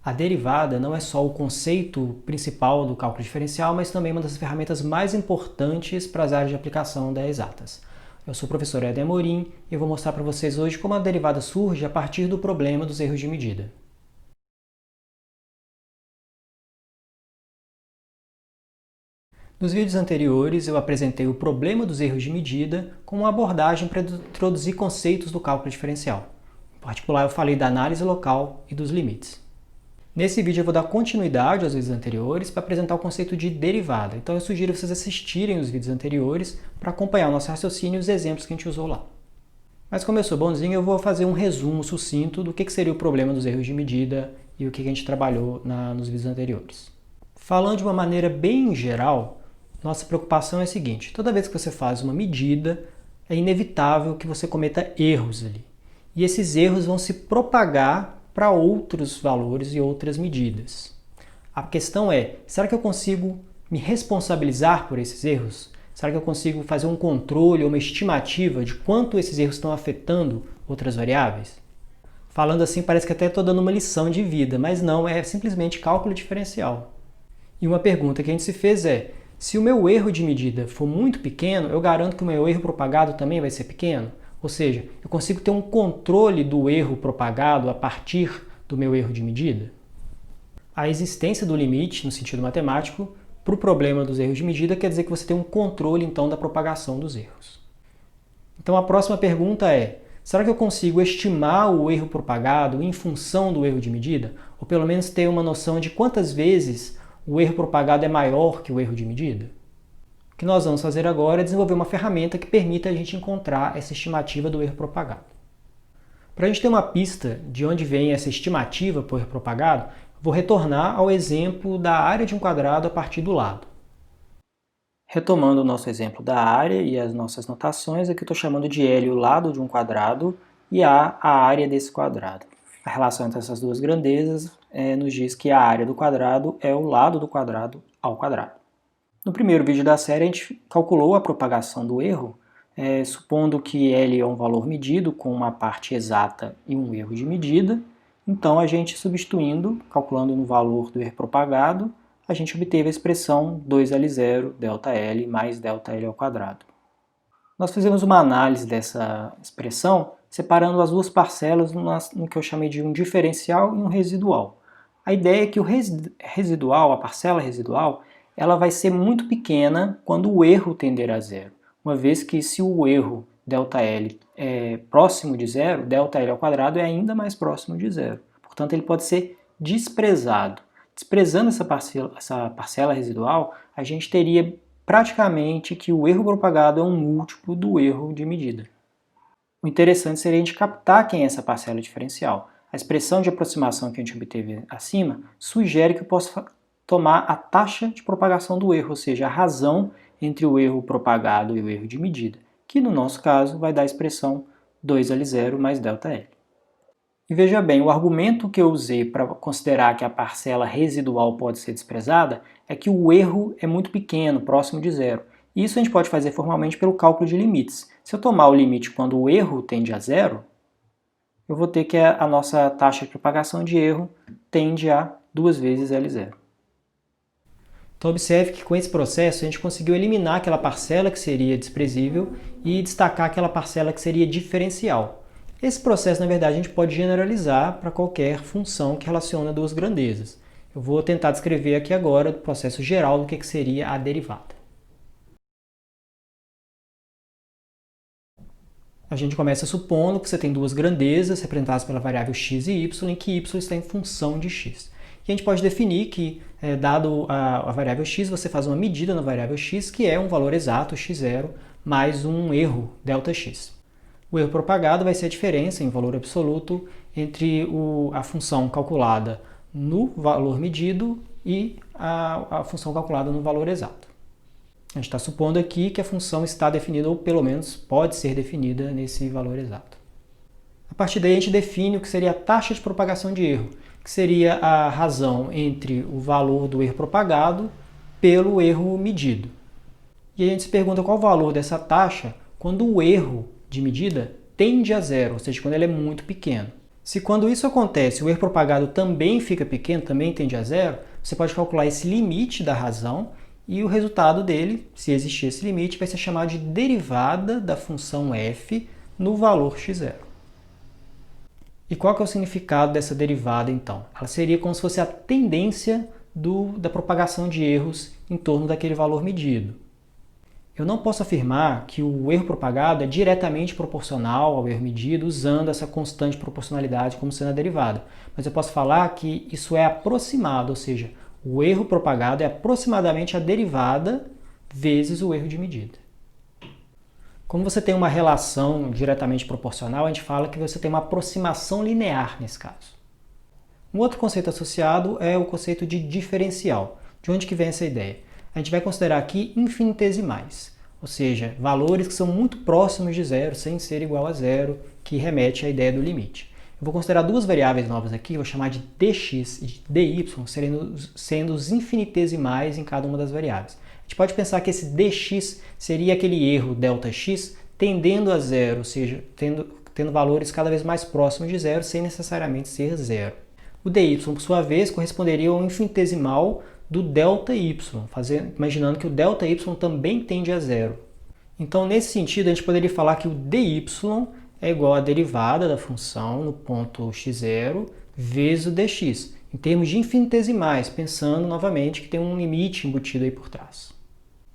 A derivada não é só o conceito principal do cálculo diferencial, mas também uma das ferramentas mais importantes para as áreas de aplicação das exatas. Eu sou o professor Éder Amorim e eu vou mostrar para vocês hoje como a derivada surge a partir do problema dos erros de medida. Nos vídeos anteriores, eu apresentei o problema dos erros de medida como uma abordagem para introduzir conceitos do cálculo diferencial. Em particular, eu falei da análise local e dos limites. Nesse vídeo eu vou dar continuidade aos vídeos anteriores para apresentar o conceito de derivada. Então eu sugiro vocês assistirem os vídeos anteriores para acompanhar o nosso raciocínio e os exemplos que a gente usou lá. Mas como eu sou bonzinho, eu vou fazer um resumo sucinto do que seria o problema dos erros de medida e o que a gente trabalhou nos vídeos anteriores. Falando de uma maneira bem geral, nossa preocupação é a seguinte: toda vez que você faz uma medida, é inevitável que você cometa erros ali. E esses erros vão se propagar para outros valores e outras medidas. A questão é, será que eu consigo me responsabilizar por esses erros? Será que eu consigo fazer um controle ou uma estimativa de quanto esses erros estão afetando outras variáveis? Falando assim, parece que até estou dando uma lição de vida, mas não, é simplesmente cálculo diferencial. E uma pergunta que a gente se fez é, se o meu erro de medida for muito pequeno, eu garanto que o meu erro propagado também vai ser pequeno? Ou seja, eu consigo ter um controle do erro propagado a partir do meu erro de medida? A existência do limite, no sentido matemático, para o problema dos erros de medida quer dizer que você tem um controle, então, da propagação dos erros. Então, a próxima pergunta é, será que eu consigo estimar o erro propagado em função do erro de medida? Ou pelo menos ter uma noção de quantas vezes o erro propagado é maior que o erro de medida? O que nós vamos fazer agora é desenvolver uma ferramenta que permita a gente encontrar essa estimativa do erro propagado. Para a gente ter uma pista de onde vem essa estimativa por erro propagado, vou retornar ao exemplo da área de um quadrado a partir do lado. Retomando o nosso exemplo da área e as nossas notações, aqui eu estou chamando de L o lado de um quadrado e A a área desse quadrado. A relação entre essas duas grandezas nos diz que a área do quadrado é o lado do quadrado ao quadrado. No primeiro vídeo da série, a gente calculou a propagação do erro, supondo que L é um valor medido com uma parte exata e um erro de medida. Então, a gente substituindo, calculando no valor do erro propagado, a gente obteve a expressão 2L0 ΔL mais ΔL ao quadrado. Nós fizemos uma análise dessa expressão, separando as duas parcelas no que eu chamei de um diferencial e um residual. A ideia é que o residual, a parcela residual, ela vai ser muito pequena quando o erro tender a zero, uma vez que se o erro ΔL é próximo de zero, ΔL ao quadrado é ainda mais próximo de zero. Portanto, ele pode ser desprezado. Desprezando essa parcela residual, a gente teria praticamente que o erro propagado é um múltiplo do erro de medida. O interessante seria a gente captar quem é essa parcela diferencial. A expressão de aproximação que a gente obteve acima sugere que eu posso tomar a taxa de propagação do erro, ou seja, a razão entre o erro propagado e o erro de medida, que no nosso caso vai dar a expressão 2L0 mais ΔL. E veja bem, o argumento que eu usei para considerar que a parcela residual pode ser desprezada é que o erro é muito pequeno, próximo de zero. E isso a gente pode fazer formalmente pelo cálculo de limites. Se eu tomar o limite quando o erro tende a zero, eu vou ter que a nossa taxa de propagação de erro tende a 2 vezes L0. Então observe que com esse processo a gente conseguiu eliminar aquela parcela que seria desprezível e destacar aquela parcela que seria diferencial. Esse processo, na verdade, a gente pode generalizar para qualquer função que relaciona duas grandezas. Eu vou tentar descrever aqui agora o processo geral do que seria a derivada. A gente começa supondo que você tem duas grandezas representadas pela variável x e y, em que y está em função de x. E a gente pode definir que, dado a variável x, você faz uma medida na variável x, que é um valor exato, x0, mais um erro, ΔX. O erro propagado vai ser a diferença em valor absoluto entre a função calculada no valor medido e a função calculada no valor exato. A gente está supondo aqui que a função está definida, ou pelo menos pode ser definida nesse valor exato. A partir daí a gente define o que seria a taxa de propagação de erro, que seria a razão entre o valor do erro propagado pelo erro medido. E a gente se pergunta qual o valor dessa taxa quando o erro de medida tende a zero, ou seja, quando ele é muito pequeno. Se quando isso acontece, o erro propagado também fica pequeno, também tende a zero, você pode calcular esse limite da razão e o resultado dele, se existir esse limite, vai ser chamado de derivada da função f no valor x0. E qual que é o significado dessa derivada, então? Ela seria como se fosse a tendência da propagação de erros em torno daquele valor medido. Eu não posso afirmar que o erro propagado é diretamente proporcional ao erro medido usando essa constante proporcionalidade como sendo a derivada, mas eu posso falar que isso é aproximado, ou seja, o erro propagado é aproximadamente a derivada vezes o erro de medida. Como você tem uma relação diretamente proporcional, a gente fala que você tem uma aproximação linear nesse caso. Um outro conceito associado é o conceito de diferencial. De onde que vem essa ideia? A gente vai considerar aqui infinitesimais, ou seja, valores que são muito próximos de zero, sem ser igual a zero, que remete à ideia do limite. Eu vou considerar duas variáveis novas aqui, vou chamar de dx e de dy, sendo os infinitesimais em cada uma das variáveis. A gente pode pensar que esse dx seria aquele erro ΔX tendendo a zero, ou seja, tendo valores cada vez mais próximos de zero, sem necessariamente ser zero. O dy, por sua vez, corresponderia ao infinitesimal do ΔY, imaginando que o ΔY também tende a zero. Então, nesse sentido, a gente poderia falar que o dy é igual à derivada da função no ponto x0 vezes o dx, em termos de infinitesimais, pensando novamente que tem um limite embutido aí por trás.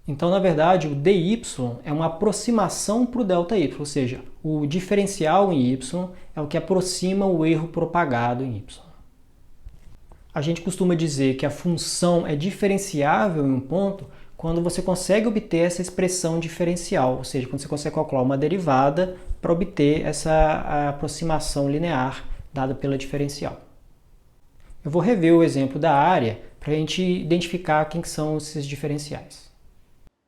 Então, na verdade, o dy é uma aproximação para o ΔY, ou seja, o diferencial em y é o que aproxima o erro propagado em y. A gente costuma dizer que a função é diferenciável em um ponto quando você consegue obter essa expressão diferencial, ou seja, quando você consegue calcular uma derivada para obter essa aproximação linear dada pela diferencial. Eu vou rever o exemplo da área para a gente identificar quem são esses diferenciais.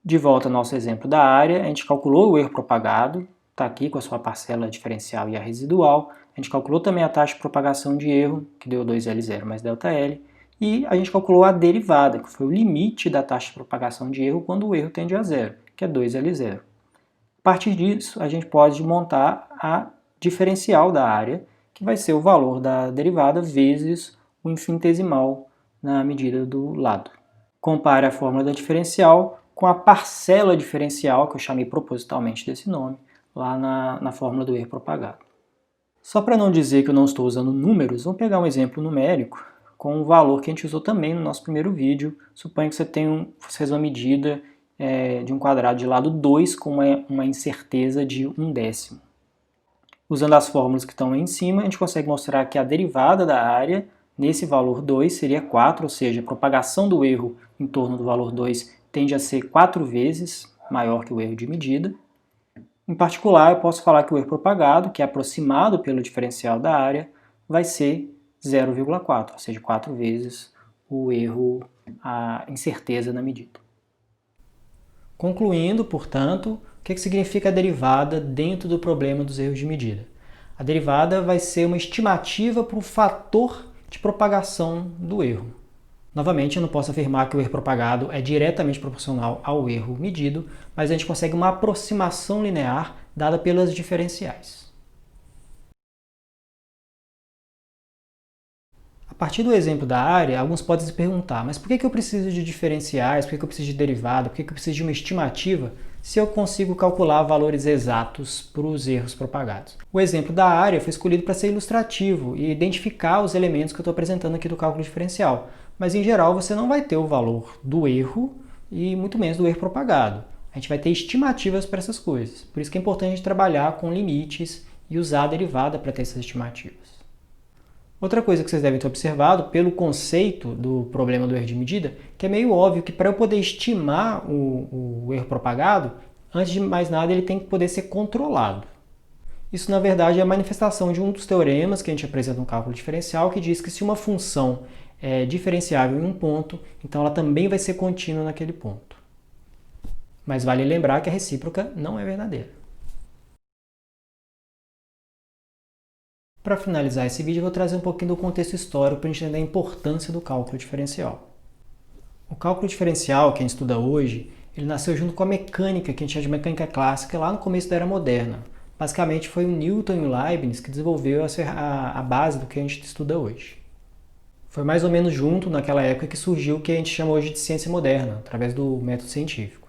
De volta ao nosso exemplo da área, a gente calculou o erro propagado, está aqui com a sua parcela diferencial e a residual. A gente calculou também a taxa de propagação de erro, que deu 2L0 mais ΔL, e a gente calculou a derivada, que foi o limite da taxa de propagação de erro quando o erro tende a zero, que é 2L0. A partir disso, a gente pode montar a diferencial da área, que vai ser o valor da derivada vezes o infinitesimal na medida do lado. Compare a fórmula da diferencial com a parcela diferencial, que eu chamei propositalmente desse nome, lá na fórmula do erro propagado. Só para não dizer que eu não estou usando números, vamos pegar um exemplo numérico com um valor que a gente usou também no nosso primeiro vídeo. Suponha que você fez uma medida de um quadrado de lado 2 com uma incerteza de 1/10. Usando as fórmulas que estão aí em cima, a gente consegue mostrar que a derivada da área nesse valor 2 seria 4, ou seja, a propagação do erro em torno do valor 2 tende a ser 4 vezes maior que o erro de medida. Em particular, eu posso falar que o erro propagado, que é aproximado pelo diferencial da área, vai ser 0,4, ou seja, 4 vezes o erro, a incerteza na medida. Concluindo, portanto, o que significa a derivada dentro do problema dos erros de medida? A derivada vai ser uma estimativa para o fator de propagação do erro. Novamente, eu não posso afirmar que o erro propagado é diretamente proporcional ao erro medido, mas a gente consegue uma aproximação linear dada pelas diferenciais. A partir do exemplo da área, alguns podem se perguntar, mas por que eu preciso de diferenciais, por que eu preciso de derivada, por que eu preciso de uma estimativa, se eu consigo calcular valores exatos para os erros propagados? O exemplo da área foi escolhido para ser ilustrativo e identificar os elementos que eu estou apresentando aqui do cálculo diferencial. Mas, em geral, você não vai ter o valor do erro e muito menos do erro propagado. A gente vai ter estimativas para essas coisas. Por isso que é importante a gente trabalhar com limites e usar a derivada para ter essas estimativas. Outra coisa que vocês devem ter observado pelo conceito do problema do erro de medida, que é meio óbvio que para eu poder estimar o erro propagado, antes de mais nada ele tem que poder ser controlado. Isso, na verdade, é a manifestação de um dos teoremas que a gente apresenta no cálculo diferencial, que diz que se uma função é diferenciável em um ponto, então ela também vai ser contínua naquele ponto. Mas vale lembrar que a recíproca não é verdadeira. Para finalizar esse vídeo, eu vou trazer um pouquinho do contexto histórico para a gente entender a importância do cálculo diferencial. O cálculo diferencial que a gente estuda hoje, ele nasceu junto com a mecânica, que a gente chama de mecânica clássica, lá no começo da Era Moderna. Basicamente foi o Newton e o Leibniz que desenvolveu a base do que a gente estuda hoje. Foi mais ou menos junto naquela época que surgiu o que a gente chama hoje de ciência moderna, através do método científico.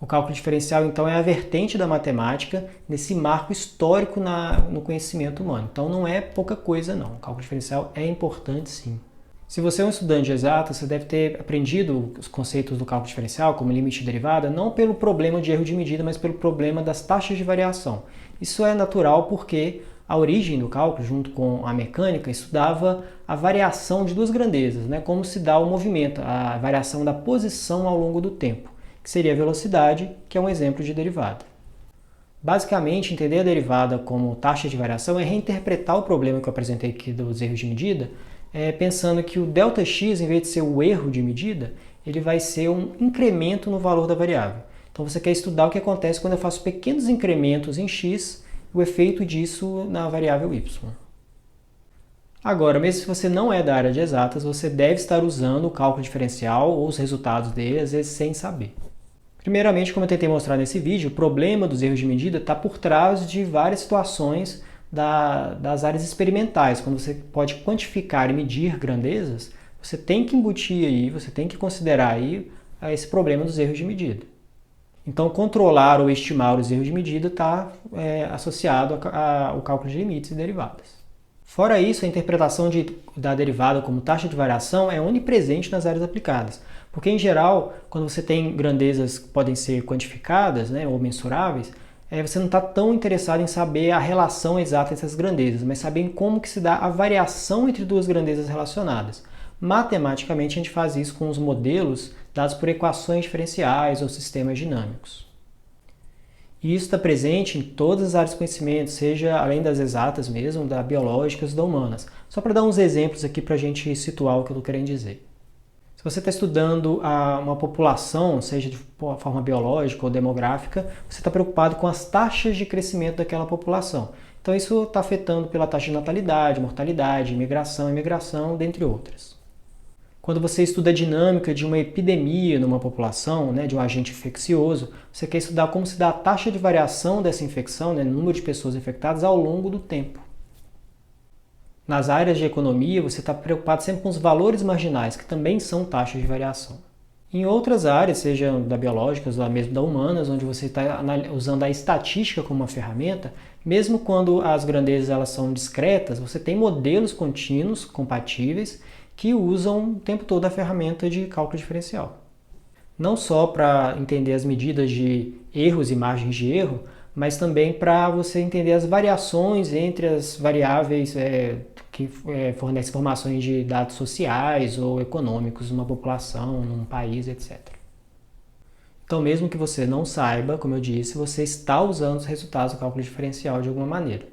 O cálculo diferencial, então, é a vertente da matemática nesse marco histórico no conhecimento humano. Então, não é pouca coisa, não. O cálculo diferencial é importante, sim. Se você é um estudante de exatas, você deve ter aprendido os conceitos do cálculo diferencial, como limite e derivada, não pelo problema de erro de medida, mas pelo problema das taxas de variação. Isso é natural porque a origem do cálculo, junto com a mecânica, estudava a variação de duas grandezas, né? Como se dá o movimento, a variação da posição ao longo do tempo, que seria a velocidade, que é um exemplo de derivada. Basicamente, entender a derivada como taxa de variação é reinterpretar o problema que eu apresentei aqui dos erros de medida, pensando que o Δx, em vez de ser o erro de medida, ele vai ser um incremento no valor da variável. Então você quer estudar o que acontece quando eu faço pequenos incrementos em x, o efeito disso na variável y. Agora, mesmo se você não é da área de exatas, você deve estar usando o cálculo diferencial ou os resultados dele, às vezes sem saber. Primeiramente, como eu tentei mostrar nesse vídeo, o problema dos erros de medida está por trás de várias situações das áreas experimentais. Quando você pode quantificar e medir grandezas, você tem que embutir aí, você tem que considerar aí esse problema dos erros de medida. Então, controlar ou estimar os erros de medida está associado ao cálculo de limites e derivadas. Fora isso, a interpretação da derivada como taxa de variação é onipresente nas áreas aplicadas. Porque, em geral, quando você tem grandezas que podem ser quantificadas, né, ou mensuráveis, você não está tão interessado em saber a relação exata dessas grandezas, mas saber em como que se dá a variação entre duas grandezas relacionadas. Matematicamente, a gente faz isso com os modelos dados por equações diferenciais ou sistemas dinâmicos. E isso está presente em todas as áreas de conhecimento, seja além das exatas mesmo, da biológicas e da humanas. Só para dar uns exemplos aqui para a gente situar o que eu estou querendo dizer. Se você está estudando uma população, seja de forma biológica ou demográfica, você está preocupado com as taxas de crescimento daquela população. Então isso está afetando pela taxa de natalidade, mortalidade, imigração, dentre outras. Quando você estuda a dinâmica de uma epidemia numa população, né, de um agente infeccioso, você quer estudar como se dá a taxa de variação dessa infecção, né, número de pessoas infectadas ao longo do tempo. Nas áreas de economia, você está preocupado sempre com os valores marginais, que também são taxas de variação. Em outras áreas, seja da biológica ou mesmo da humanas, onde você está usando a estatística como uma ferramenta, mesmo quando as grandezas elas são discretas, você tem modelos contínuos, compatíveis, que usam o tempo todo a ferramenta de cálculo diferencial. Não só para entender as medidas de erros e margens de erro, mas também para você entender as variações entre as variáveis que fornecem informações de dados sociais ou econômicos numa população, num país, etc. Então, mesmo que você não saiba, como eu disse, você está usando os resultados do cálculo diferencial de alguma maneira.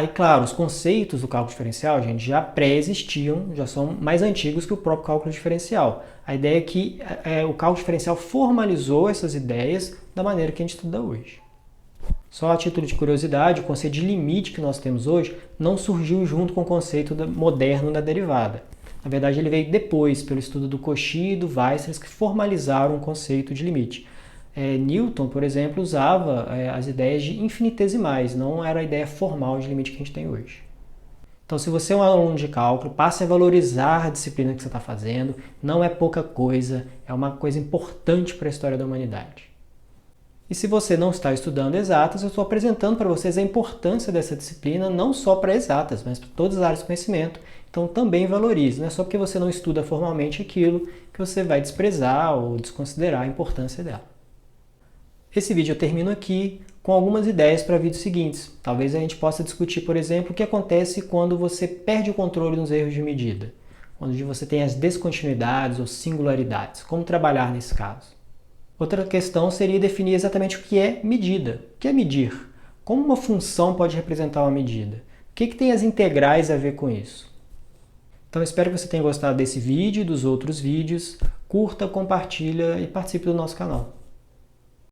E claro, os conceitos do cálculo diferencial, gente, já pré-existiam, já são mais antigos que o próprio cálculo diferencial. A ideia é que o cálculo diferencial formalizou essas ideias da maneira que a gente estuda hoje. Só a título de curiosidade, o conceito de limite que nós temos hoje não surgiu junto com o conceito moderno da derivada. Na verdade, ele veio depois, pelo estudo do Cauchy e do Weierstrass, que formalizaram o conceito de limite. Newton, por exemplo, usava as ideias de infinitesimais, não era a ideia formal de limite que a gente tem hoje. Então, se você é um aluno de cálculo, passe a valorizar a disciplina que você está fazendo, não é pouca coisa, é uma coisa importante para a história da humanidade. E se você não está estudando exatas, eu estou apresentando para vocês a importância dessa disciplina, não só para exatas, mas para todas as áreas de conhecimento. Então também valorize, não é só porque você não estuda formalmente aquilo que você vai desprezar ou desconsiderar a importância dela. Esse vídeo eu termino aqui com algumas ideias para vídeos seguintes. Talvez a gente possa discutir, por exemplo, o que acontece quando você perde o controle nos erros de medida, onde você tem as descontinuidades ou singularidades. Como trabalhar nesse caso? Outra questão seria definir exatamente o que é medida. O que é medir? Como uma função pode representar uma medida? O que tem as integrais a ver com isso? Então espero que você tenha gostado desse vídeo e dos outros vídeos. Curta, compartilha e participe do nosso canal.